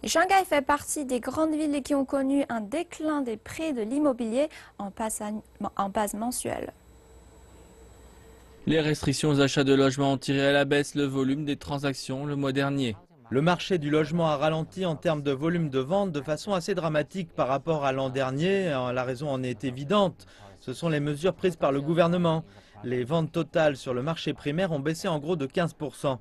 Et Shanghai fait partie des grandes villes qui ont connu un déclin des prix de l'immobilier en base mensuelle. Les restrictions aux achats de logements ont tiré à la baisse le volume des transactions le mois dernier. Le marché du logement a ralenti en termes de volume de vente de façon assez dramatique par rapport à l'an dernier. La raison en est évidente. Ce sont les mesures prises par le gouvernement. Les ventes totales sur le marché primaire ont baissé en gros de 15%.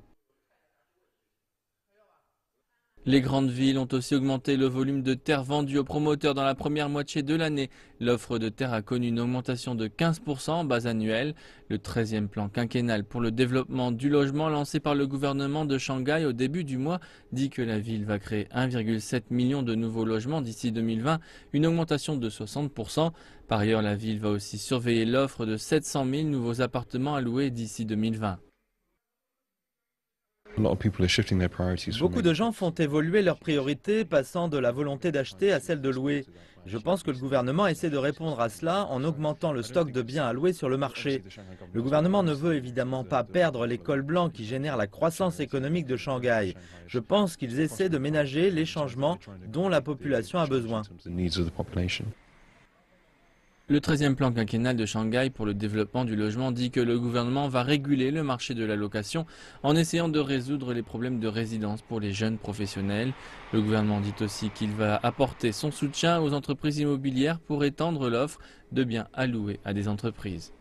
Les grandes villes ont aussi augmenté le volume de terres vendues aux promoteurs dans la première moitié de l'année. L'offre de terres a connu une augmentation de 15% en base annuelle. Le 13e plan quinquennal pour le développement du logement lancé par le gouvernement de Shanghai au début du mois dit que la ville va créer 1,7 million de nouveaux logements d'ici 2020, une augmentation de 60%. Par ailleurs, la ville va aussi surveiller l'offre de 700 000 nouveaux appartements à louer d'ici 2020. Beaucoup de gens font évoluer leurs priorités, passant de la volonté d'acheter à celle de louer. Je pense que le gouvernement essaie de répondre à cela en augmentant le stock de biens à louer sur le marché. Le gouvernement ne veut évidemment pas perdre les cols blancs qui génèrent la croissance économique de Shanghai. Je pense qu'ils essaient de ménager les changements dont la population a besoin. Le 13e plan quinquennal de Shanghai pour le développement du logement dit que le gouvernement va réguler le marché de la location en essayant de résoudre les problèmes de résidence pour les jeunes professionnels. Le gouvernement dit aussi qu'il va apporter son soutien aux entreprises immobilières pour étendre l'offre de biens à louer à des entreprises.